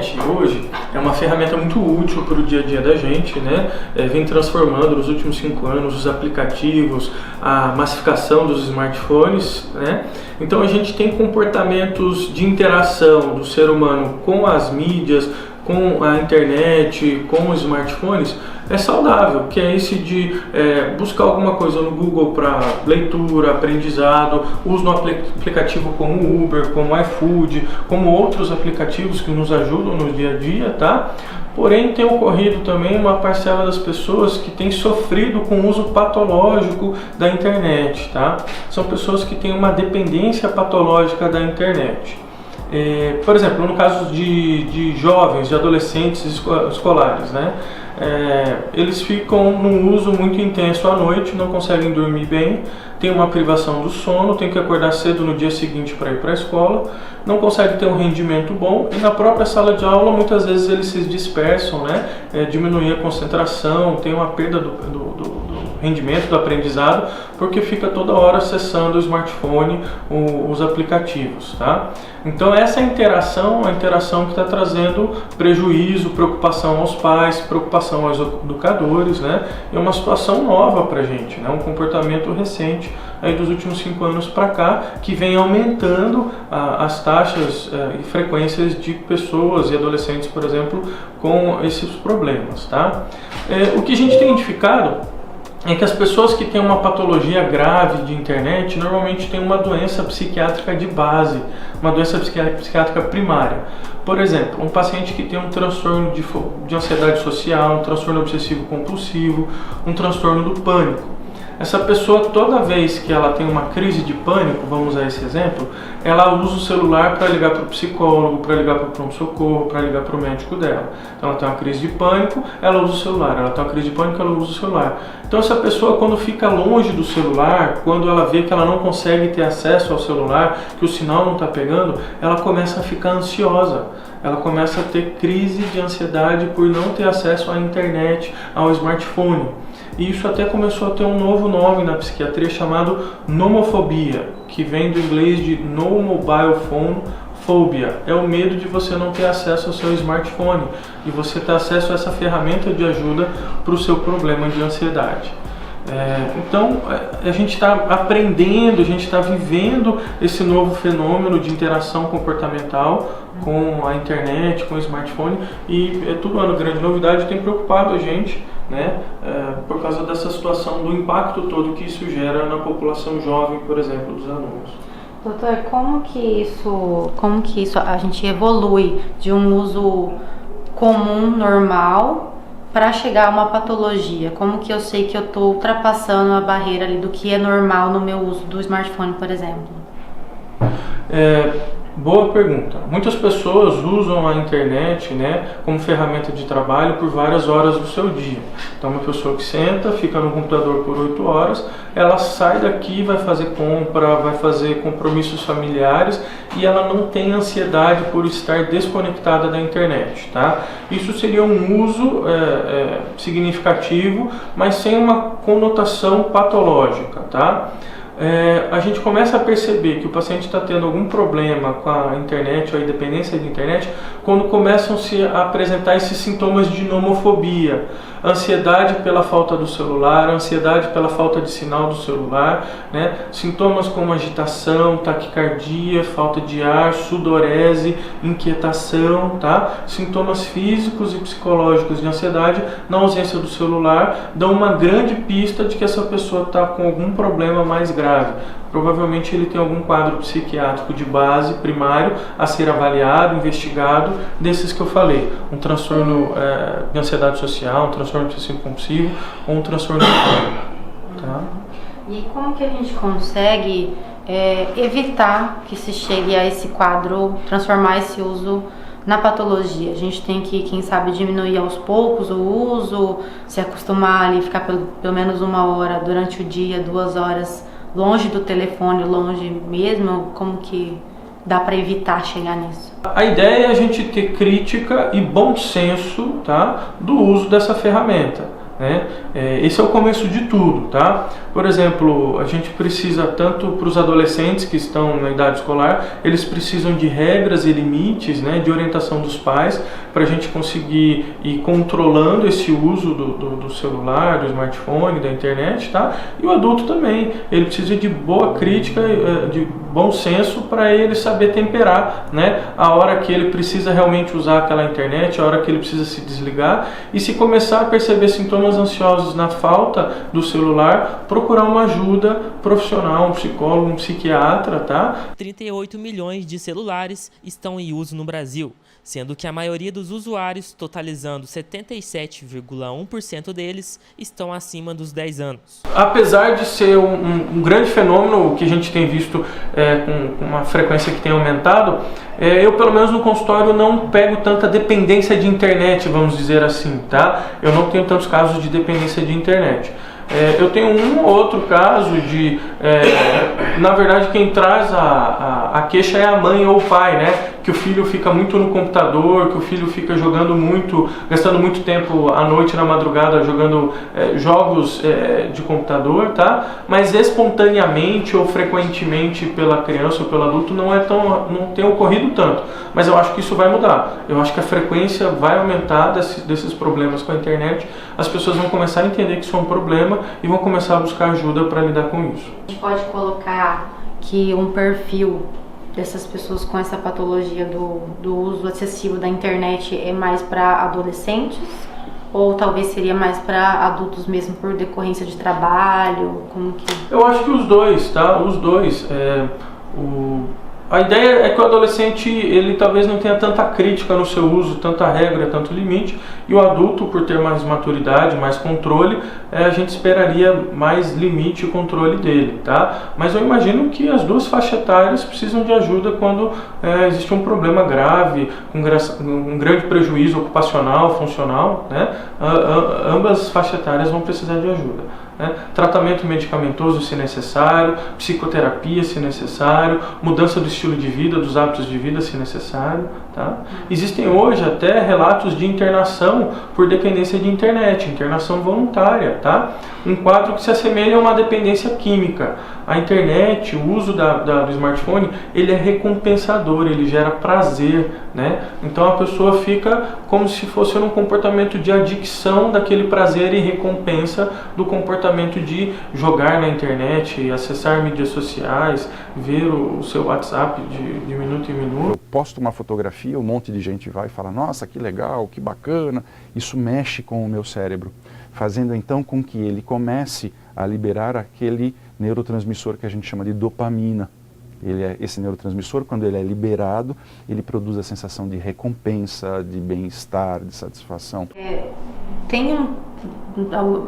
internet hoje é uma ferramenta muito útil para o dia a dia da gente, né? Vem transformando nos últimos 5 anos os aplicativos, a massificação dos smartphones, né? Então a gente tem comportamentos de interação do ser humano com as mídias, com a internet, com os smartphones, é saudável, que é esse de buscar alguma coisa no Google para leitura, aprendizado, uso no aplicativo como o Uber, como o iFood, como outros aplicativos que nos ajudam no dia a dia, tá? Porém, tem ocorrido também uma parcela das pessoas que tem sofrido com o uso patológico da internet, tá? São pessoas que têm uma dependência patológica da internet. Por exemplo, no caso de jovens, de adolescentes escolares, né? Eles ficam num uso muito intenso à noite, não conseguem dormir bem, tem uma privação do sono, tem que acordar cedo no dia seguinte para ir para a escola, não conseguem ter um rendimento bom e na própria sala de aula muitas vezes eles se dispersam, né? Diminui a concentração, tem uma perda do rendimento do aprendizado, porque fica toda hora acessando o smartphone, os aplicativos, tá? Então essa interação, a interação que está trazendo prejuízo, preocupação aos pais, preocupação aos educadores, né? É uma situação nova para a gente, né? Um comportamento recente aí dos últimos 5 anos para cá, que vem aumentando as taxas e frequências de pessoas e adolescentes, por exemplo, com esses problemas, tá? O que a gente tem identificado é que as pessoas que têm uma patologia grave de internet normalmente têm uma doença psiquiátrica de base, uma doença psiquiátrica primária. Por exemplo, um paciente que tem um transtorno de ansiedade social, um transtorno obsessivo compulsivo, um transtorno do pânico. Essa pessoa, toda vez que ela tem uma crise de pânico, vamos usar esse exemplo, ela usa o celular para ligar para o psicólogo, para ligar para o pronto-socorro, para ligar para o médico dela. Então ela tem uma crise de pânico, ela usa o celular. Ela tem uma crise de pânico, ela usa o celular. Então essa pessoa, quando fica longe do celular, quando ela vê que ela não consegue ter acesso ao celular, que o sinal não está pegando, ela começa a ficar ansiosa. Ela começa a ter crise de ansiedade por não ter acesso à internet, ao smartphone. E isso até começou a ter um novo nome na psiquiatria chamado nomofobia, que vem do inglês de No Mobile Phone Phobia. É o medo de você não ter acesso ao seu smartphone e você ter acesso a essa ferramenta de ajuda para o seu problema de ansiedade. Então a gente está aprendendo, a gente está vivendo esse novo fenômeno de interação comportamental com a internet, com o smartphone, e tudo é uma grande novidade, tem preocupado a gente, né, por causa dessa situação, do impacto todo que isso gera na população jovem, por exemplo, dos alunos. Doutor, como que isso a gente evolui de um uso comum, normal, para chegar a uma patologia? Como que eu sei que eu estou ultrapassando a barreira ali do que é normal no meu uso do smartphone, por exemplo? Boa pergunta. Muitas pessoas usam a internet, né, como ferramenta de trabalho por várias horas do seu dia. Então uma pessoa que senta, fica no computador por 8 horas, ela sai daqui, vai fazer compra, vai fazer compromissos familiares e ela não tem ansiedade por estar desconectada da internet, tá? Isso seria um uso significativo, mas sem uma conotação patológica, tá? A gente começa a perceber que o paciente está tendo algum problema com a internet ou a dependência da internet quando começam-se a apresentar esses sintomas de nomofobia, ansiedade pela falta do celular, ansiedade pela falta de sinal do celular, né? Sintomas como agitação, taquicardia, falta de ar, sudorese, inquietação, tá? Sintomas físicos e psicológicos de ansiedade na ausência do celular dão uma grande pista de que essa pessoa está com algum problema mais grave. Provavelmente ele tem algum quadro psiquiátrico de base, primário, a ser avaliado, investigado, desses que eu falei. Um transtorno de ansiedade social, um transtorno obsessivo compulsivo ou um transtorno de pânico. Tá? E como que a gente consegue evitar que se chegue a esse quadro, transformar esse uso na patologia? A gente tem que, quem sabe, diminuir aos poucos o uso, se acostumar ali, ficar pelo menos 1 hora durante o dia, 2 horas longe do telefone, longe mesmo. Como que dá para evitar chegar nisso? A ideia é a gente ter crítica e bom senso, tá, do uso dessa ferramenta. né? Esse é o começo de tudo, tá? Por exemplo, a gente precisa, tanto para os adolescentes que estão na idade escolar, eles precisam de regras e limites, né, de orientação dos pais, para a gente conseguir ir controlando esse uso do celular, do smartphone, da internet, tá? E o adulto também, ele precisa de boa crítica, de bom senso, para ele saber temperar, né, a hora que ele precisa realmente usar aquela internet, a hora que ele precisa se desligar, e se começar a perceber sintomas ansiosos na falta do celular, procurar uma ajuda profissional, um psicólogo, um psiquiatra, tá? 38 milhões de celulares estão em uso no Brasil, sendo que a maioria dos usuários, totalizando 77,1% deles, estão acima dos 10 anos. Apesar de ser um grande fenômeno que a gente tem visto com uma frequência que tem aumentado, eu pelo menos no consultório não pego tanta dependência de internet, vamos dizer assim, tá? Eu não tenho tantos casos de dependência de internet. Eu tenho um ou outro caso de, na verdade, quem traz a queixa é a mãe ou o pai, né? Que o filho fica muito no computador, que o filho fica jogando muito, gastando muito tempo à noite, na madrugada, jogando jogos de computador, tá? Mas espontaneamente ou frequentemente pela criança ou pelo adulto não tem ocorrido tanto. Mas eu acho que isso vai mudar. Eu acho que a frequência vai aumentar desses problemas com a internet. As pessoas vão começar a entender que isso é um problema e vão começar a buscar ajuda para lidar com isso. A gente pode colocar que um perfil dessas pessoas com essa patologia do uso excessivo da internet é mais para adolescentes? Ou talvez seria mais para adultos mesmo, por decorrência de trabalho? Como que... Eu acho que os dois, tá? Os dois. A ideia é que o adolescente, ele talvez não tenha tanta crítica no seu uso, tanta regra, tanto limite, e o adulto, por ter mais maturidade, mais controle, a gente esperaria mais limite e controle dele, tá? Mas eu imagino que as duas faixas etárias precisam de ajuda quando existe um problema grave, um grande prejuízo ocupacional, funcional, né? Ambas faixas etárias vão precisar de ajuda. Tratamento medicamentoso se necessário, psicoterapia se necessário, mudança do estilo de vida, dos hábitos de vida se necessário, tá? Existem hoje até relatos de internação por dependência de internet, internação voluntária, tá? Um quadro que se assemelha a uma dependência química. A internet, o uso do smartphone, ele é recompensador, ele gera prazer, né? Então a pessoa fica como se fosse um comportamento de adicção daquele prazer e recompensa do comportamento de jogar na internet, acessar mídias sociais, ver o seu WhatsApp de minuto em minuto. Eu posto uma fotografia, um monte de gente vai e fala, nossa, que legal, que bacana. Isso mexe com o meu cérebro, fazendo então com que ele comece a liberar aquele neurotransmissor que a gente chama de dopamina. Esse neurotransmissor, quando ele é liberado, ele produz a sensação de recompensa, de bem-estar, de satisfação. Tem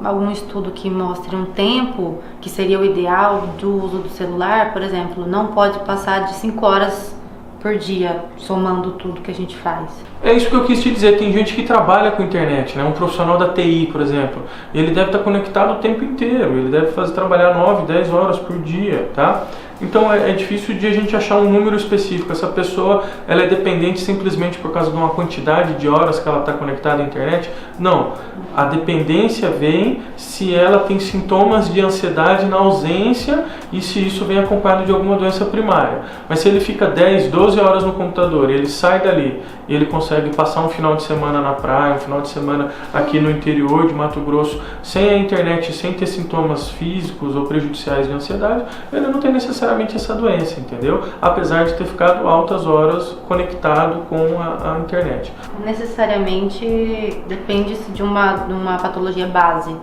algum estudo que mostre um tempo que seria o ideal do uso do celular? Por exemplo, não pode passar de 5 horas por dia, somando tudo que a gente faz. É isso que eu quis te dizer, tem gente que trabalha com internet, né? Um profissional da TI, por exemplo, ele deve estar conectado o tempo inteiro, ele deve trabalhar 9, 10 horas por dia, tá? Então é difícil de a gente achar um número específico. Essa pessoa, ela é dependente simplesmente por causa de uma quantidade de horas que ela está conectada à internet? Não. A dependência vem se ela tem sintomas de ansiedade na ausência e se isso vem acompanhado de alguma doença primária. Mas se ele fica 10, 12 horas no computador, ele sai dali e ele consegue passar um final de semana na praia, um final de semana aqui no interior de Mato Grosso, sem a internet, sem ter sintomas físicos ou prejudiciais de ansiedade, ele não tem necessariamente essa doença, entendeu? Apesar de ter ficado altas horas conectado com a internet. Necessariamente depende-se de uma patologia base.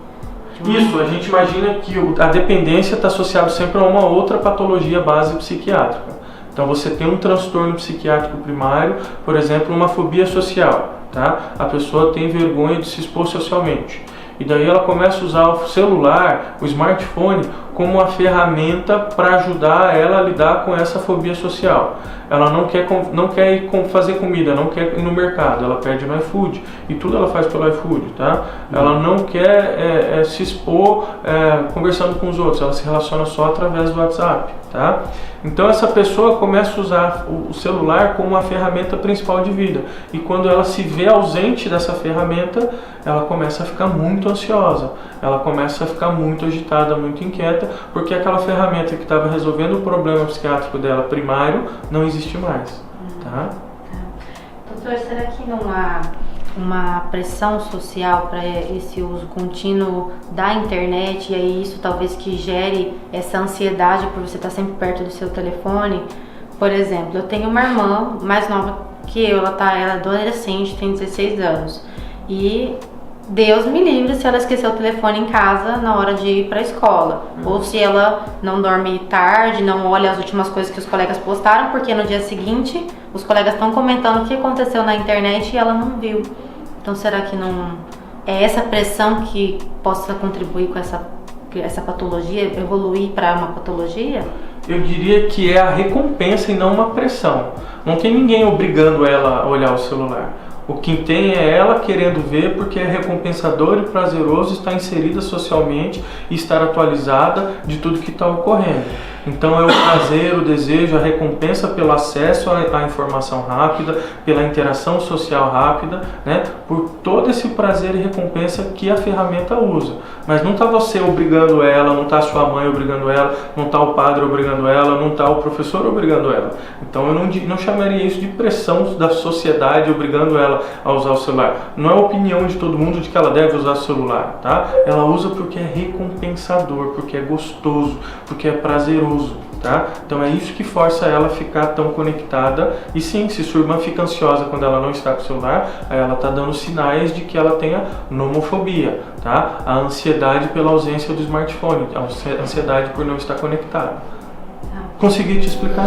Isso, a gente imagina que a dependência está associada sempre a uma outra patologia base psiquiátrica. Então você tem um transtorno psiquiátrico primário, por exemplo, uma fobia social, tá? A pessoa tem vergonha de se expor socialmente. E daí ela começa a usar o celular, o smartphone, como uma ferramenta para ajudar ela a lidar com essa fobia social. Ela não quer ir fazer comida, não quer ir no mercado, ela pede no iFood, e tudo ela faz pelo iFood, tá? Ela não quer se expor conversando com os outros, ela se relaciona só através do WhatsApp, tá? Então essa pessoa começa a usar o celular como uma ferramenta principal de vida, e quando ela se vê ausente dessa ferramenta, ela começa a ficar muito ansiosa, ela começa a ficar muito agitada, muito inquieta, porque aquela ferramenta que estava resolvendo o problema psiquiátrico dela primário não existe mais, tá? Doutor, será que não há uma pressão social para esse uso contínuo da internet, e aí isso talvez que gere essa ansiedade por você estar sempre perto do seu telefone? Por exemplo, eu tenho uma irmã mais nova que eu, ela é adolescente, tem 16 anos, e Deus me livre se ela esquecer o telefone em casa na hora de ir para a escola, ou se ela não dorme tarde, não olha as últimas coisas que os colegas postaram, porque no dia seguinte os colegas estão comentando o que aconteceu na internet e ela não viu. Então será que não é essa pressão que possa contribuir com essa patologia, evoluir para uma patologia? Eu diria que é a recompensa e não uma pressão. Não tem ninguém obrigando ela a olhar o celular. O que tem é ela querendo ver, porque é recompensador e prazeroso estar inserida socialmente e estar atualizada de tudo que está ocorrendo. Então é o prazer, o desejo, a recompensa pelo acesso à informação rápida, pela interação social rápida, né? Por todo esse prazer e recompensa que a ferramenta usa. Mas não está você obrigando ela, não está a sua mãe obrigando ela, não está o padre obrigando ela, não está o professor obrigando ela. Então eu não chamaria isso de pressão da sociedade obrigando ela a usar o celular. Não é a opinião de todo mundo de que ela deve usar o celular, tá? Ela usa porque é recompensador, porque é gostoso, porque é prazeroso. Tá? Então é isso que força ela a ficar tão conectada. E sim, se sua irmã fica ansiosa quando ela não está com o celular, aí ela está dando sinais de que ela tenha nomofobia, tá? A ansiedade pela ausência do smartphone, a ansiedade por não estar conectada. Consegui te explicar?